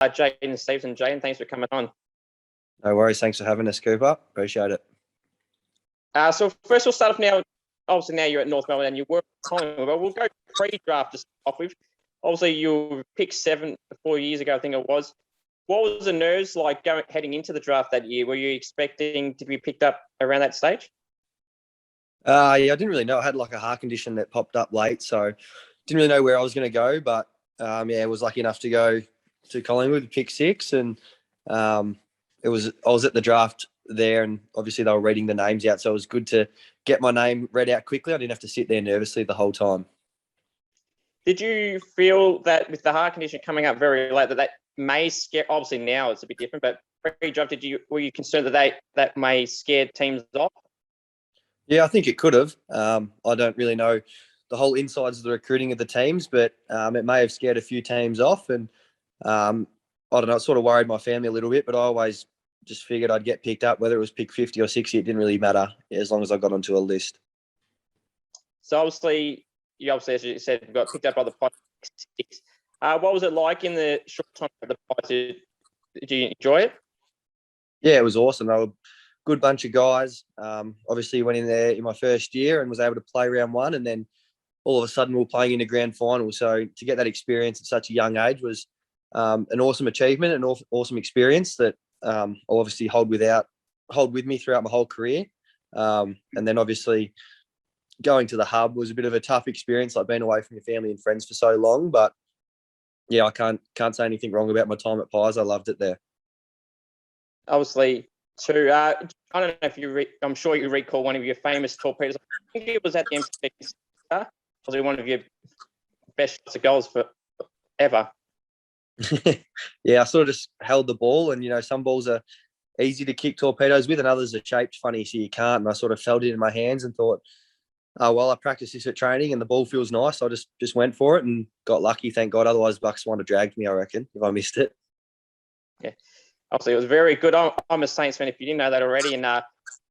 Jaidyn and Stephenson. Jaidyn, thanks for coming on. No worries. Thanks for having us, Cooper. Appreciate it. So first we'll start off now. Obviously now you're at North Melbourne and you work at Collingwood, but we'll go pre-draft to start off with. Obviously you were picked 4 years ago, I think it was. What was the nerves like heading into the draft that year? Were you expecting to be picked up around that stage? Yeah, I didn't really know. I had like a heart condition that popped up late, so didn't really know where I was going to go. But I was lucky enough to go to Collingwood, pick 6, and I was at the draft there, and obviously they were reading the names out, so it was good to get my name read out quickly. I didn't have to sit there nervously the whole time. Did you feel that with the heart condition coming up very late that may scare? Obviously now it's a bit different, but pre-draft, were you concerned that may scare teams off? Yeah, I think it could have. I don't really know the whole insides of the recruiting of the teams, but it may have scared a few teams off. And I don't know, it sort of worried my family a little bit, but I always just figured I'd get picked up, whether it was pick 50 or 60, it didn't really matter as long as I got onto a list. So obviously, as you said, got picked up by the Pies. What was it like in the short time of the Pies? Did you enjoy it? Yeah, it was awesome. They were a good bunch of guys. Obviously, went in there in my first year and was able to play round 1, and then all of a sudden we were playing in a grand final. So to get that experience at such a young age was an awesome achievement, an awesome experience that I'll obviously hold with me throughout my whole career. And then obviously going to the hub was a bit of a tough experience, like being away from your family and friends for so long. But yeah, I can't say anything wrong about my time at Pies. I loved it there. Obviously, too. I don't know if I'm sure you recall one of your famous torpedoes. I think it was at the MCG. Was one of your best shots of goals for ever? Yeah, I sort of just held the ball, and some balls are easy to kick torpedoes with, and others are shaped funny, so you can't. And I sort of felt it in my hands and thought, oh well, I practiced this at training, and the ball feels nice. So I just went for it and got lucky, thank God. Otherwise, Bucks might have dragged me, I reckon, if I missed it. Yeah, obviously it was very good. I'm a Saints fan, if you didn't know that already, and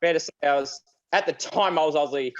fair to say, at the time I was obviously.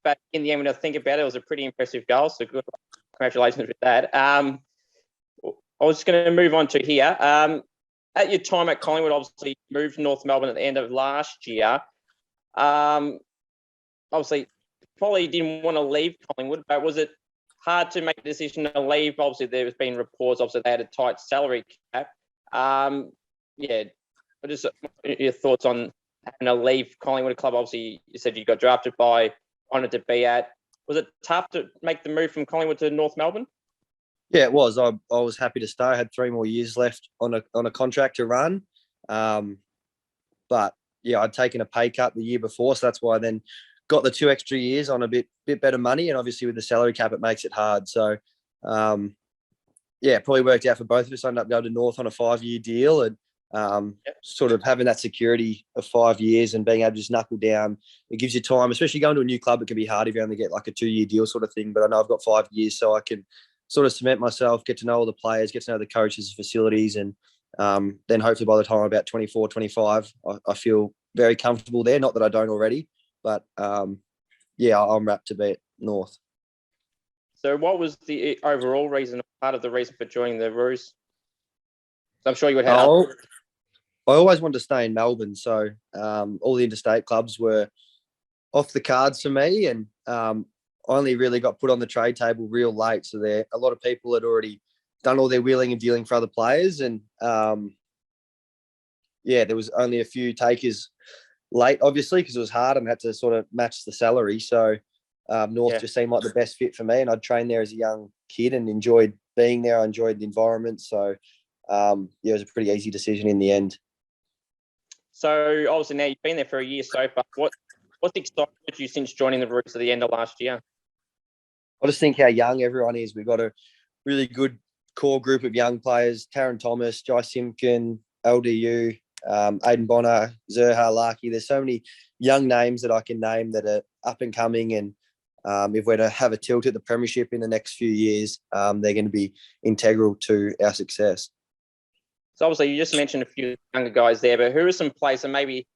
But in the end, when I think about it, it was a pretty impressive goal. So good, congratulations with that. I was just going to move on to here. At your time at Collingwood, obviously moved to North Melbourne at the end of last year. Obviously, probably didn't want to leave Collingwood, but was it hard to make a decision to leave? Obviously, there's been reports. Obviously, they had a tight salary cap. Just your thoughts on having to leave Collingwood club. Obviously, you said you got drafted by, honoured to be at. Was it tough to make the move from Collingwood to North Melbourne? Yeah, it was. I was happy to stay. I had 3 more years left on a contract to run. But yeah, I'd taken a pay cut the year before, so that's why I then got the 2 extra years on a bit better money. And obviously with the salary cap, it makes it hard. So it probably worked out for both of us. I ended up going to North on a 5-year deal, and sort of having that security of 5 years and being able to just knuckle down, it gives you time, especially going to a new club. It can be hard if you only get like a 2-year deal sort of thing, but I know I've got 5 years, so I can sort of cement myself, get to know all the players, get to know the coaches, facilities, and then hopefully by the time I'm about 24, 25, I feel very comfortable there. Not that I don't already, but I'm rapt to be at North. So what was the overall reason, part of the reason for joining the Roos? I'm sure you would have. I always wanted to stay in Melbourne, so all the interstate clubs were off the cards for me, and I only really got put on the trade table real late. So a lot of people had already done all their wheeling and dealing for other players, and there was only a few takers late, obviously, because it was hard and had to sort of match the salary. So North just seemed like the best fit for me, and I'd trained there as a young kid and enjoyed being there. I enjoyed the environment, so it was a pretty easy decision in the end. So obviously now you've been there for a year so far. What's excited you since joining the Roos at the end of last year? I just think how young everyone is. We've got a really good core group of young players: Taron Thomas, Jai Simpkin, LDU, Aiden Bonner, Zerha, Larky. There's so many young names that I can name that are up and coming, and if we're to have a tilt at the premiership in the next few years, they're going to be integral to our success. So obviously you just mentioned a few younger guys there, but who are some players that maybe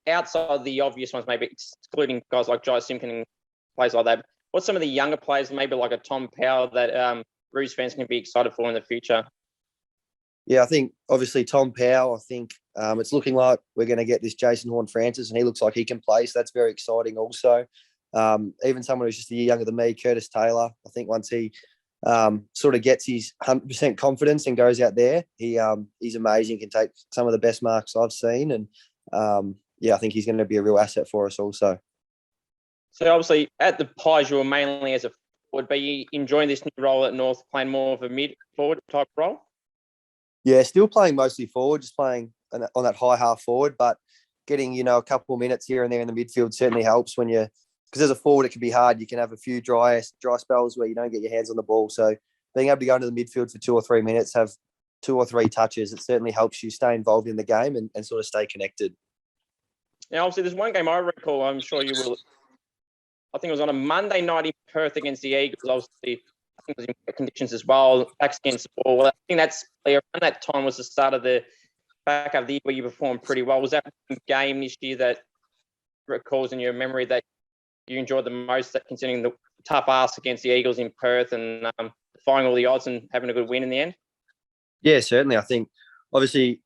outside the obvious ones, maybe excluding guys like Jai Simpkin and players like that, what's some of the younger players, maybe like a Tom Powell, that Roos fans can be excited for in the future? Yeah, I think obviously Tom Powell, I think it's looking like we're going to get this Jason Horne-Francis, and he looks like he can play, so that's very exciting also. Even someone who's just a year younger than me, Curtis Taylor, I think once he sort of gets his 100% confidence and goes out there, he's amazing, can take some of the best marks I've seen. And I think he's going to be a real asset for us also. So obviously at the Pies, you were mainly as a forward, but you enjoying this new role at North, playing more of a mid-forward type role? Yeah, still playing mostly forward, just playing on that high half forward, but getting, a couple of minutes here and there in the midfield certainly helps because as a forward, it can be hard. You can have a few dry spells where you don't get your hands on the ball. So being able to go into the midfield for 2 or 3 minutes, have 2 or 3 touches, it certainly helps you stay involved in the game and sort of stay connected. Now, obviously, there's one game I recall, I'm sure you will. I think it was on a Monday night in Perth against the Eagles. Obviously, I think it was in wet conditions as well, backs against the ball. I think that's around that time was the start of the back of the year where you performed pretty well. Was that game this year that recalls in your memory that you enjoyed the most, that considering the tough ask against the Eagles in Perth and defying all the odds and having a good win in the end? Yeah, certainly. I think, obviously,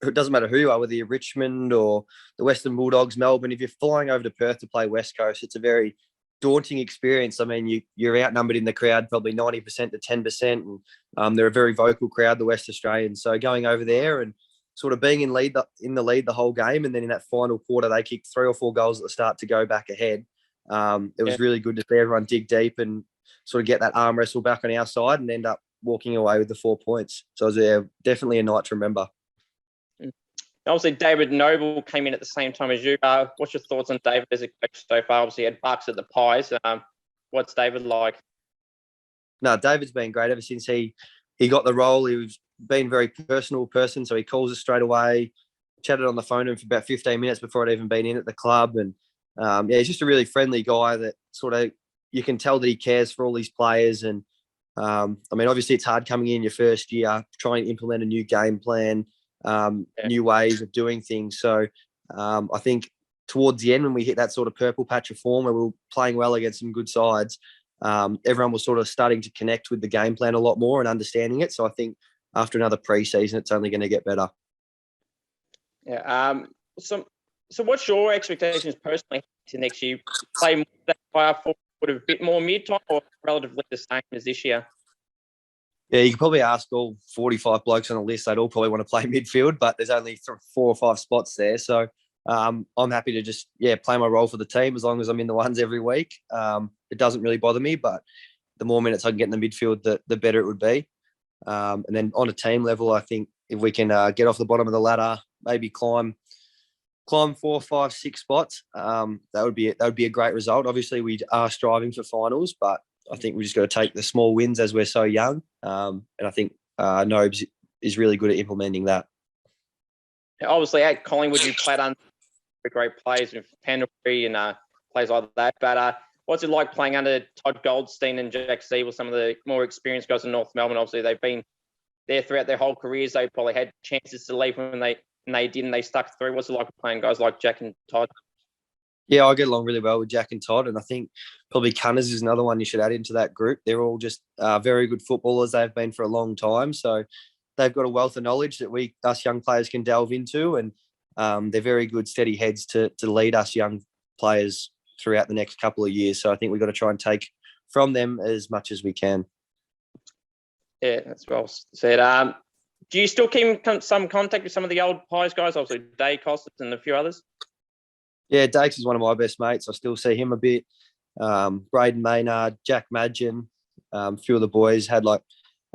it doesn't matter who you are, whether you're Richmond or the Western Bulldogs, Melbourne, if you're flying over to Perth to play West Coast, it's a very daunting experience. I mean, you're outnumbered in the crowd, probably 90% to 10%. And they're a very vocal crowd, the West Australians. So going over there and sort of being in the lead the whole game, and then in that final quarter, they kicked 3 or 4 goals at the start to go back ahead. It was really good to see everyone dig deep and sort of get that arm wrestle back on our side and end up walking away with the 4 points. So it was definitely a night to remember. Obviously, David Noble came in at the same time as you. What's your thoughts on David as a coach so far? Obviously, he had Bucks at the Pies. What's David like? No, David's been great ever since he got the role. He's been a very personal person, so he calls us straight away. Chatted on the phone to him for about 15 minutes before I'd even been in at the club. And he's just a really friendly guy that sort of, you can tell that he cares for all these players. And obviously it's hard coming in your first year, trying to implement a new game plan, new ways of doing things. So I think towards the end, when we hit that sort of purple patch of form where we were playing well against some good sides, everyone was sort of starting to connect with the game plan a lot more and understanding it. So I think after another pre-season, it's only going to get better. Yeah. So what's your expectations personally to next year? Play more that fire forward, a bit more mid-time, or relatively the same as this year? Yeah, you could probably ask all 45 blokes on the list. They'd all probably want to play midfield, but there's only 4 or 5 spots there. So I'm happy to just, play my role for the team as long as I'm in the ones every week. It doesn't really bother me, but the more minutes I can get in the midfield, the better it would be. And then on a team level, I think if we can get off the bottom of the ladder, maybe climb 4, 5, 6 spots, that would be a great result. Obviously, we are striving for finals, but I think we just got to take the small wins as we're so young. And I think Nobes is really good at implementing that. Obviously, at Collingwood, you played under great players with Pendlebury and players like that. But what's it like playing under Todd Goldstein and Jack Siebel, some of the more experienced guys in North Melbourne? Obviously, they've been there throughout their whole careers. They probably had chances to leave when they didn't. They stuck through. What's it like playing guys like Jack and Todd? Yeah, I get along really well with Jack and Todd, and I think probably Cunners is another one you should add into that group. They're all just very good footballers. They've been for a long time, so they've got a wealth of knowledge that us young players can delve into, and they're very good, steady heads to lead us young players throughout the next couple of years. So I think we've got to try and take from them as much as we can. Yeah, that's well said. Do you still keep some contact with some of the old Pies guys, obviously Day Costas and a few others? Yeah, Dakes is one of my best mates. I still see him a bit. Braden Maynard, Jack Madgen, a few of the boys had like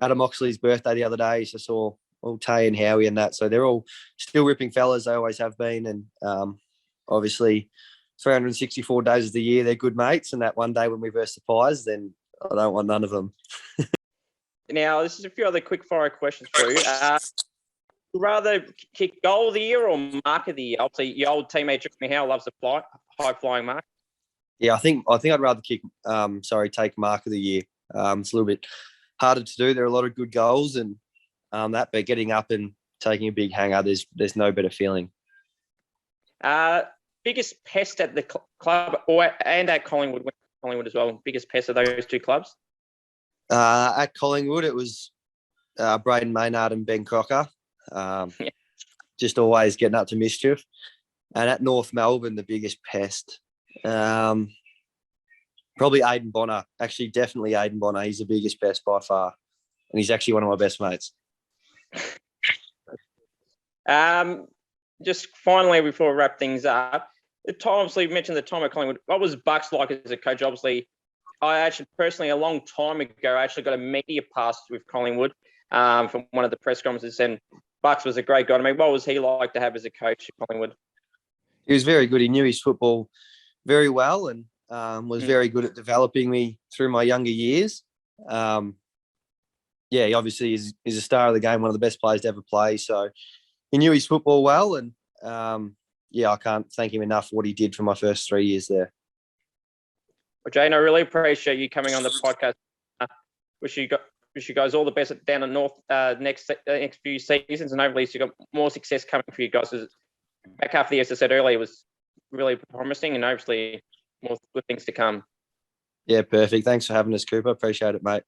Adam Oxley's birthday the other day. So I saw all Tay and Howie and that. So they're all still ripping fellas. They always have been. And obviously 364 days of the year, they're good mates. And that one day when we verse the Pies, then I don't want none of them. Now, this is a few other quick fire questions for you. Rather kick goal of the year or mark of the year? Obviously, your old teammate Jeremy Howe loves the high flying mark. Yeah, I think I'd rather take mark of the year. It's a little bit harder to do. There are a lot of good goals and but getting up and taking a big hanger, there's no better feeling. Biggest pest at the club and at Collingwood as well. Biggest pest of those 2 clubs. At Collingwood, it was Braden Maynard and Ben Crocker. Yeah. Just always getting up to mischief. And at North Melbourne, the biggest pest. Probably Aiden Bonner. Actually, definitely Aiden Bonner. He's the biggest pest by far. And he's actually one of my best mates. Just finally, before we wrap things up, obviously you mentioned the time at Collingwood. What was Bucks like as a coach? Obviously, I actually personally, a long time ago, I actually got a media pass with Collingwood from one of the press conferences, and Bucks was a great guy. I mean, what was he like to have as a coach at Collingwood? He was very good. He knew his football very well and was very good at developing me through my younger years. He obviously is a star of the game, one of the best players to ever play. So he knew his football well, and I can't thank him enough for what he did for my first 3 years there. Well, Jaidyn, I really appreciate you coming on the podcast. Wish you guys all the best down in North next few seasons, and hopefully you got more success coming for you guys. Back half of the year, as I said earlier, was really promising, and obviously more good things to come. Yeah, perfect. Thanks for having us, Cooper. Appreciate it, mate.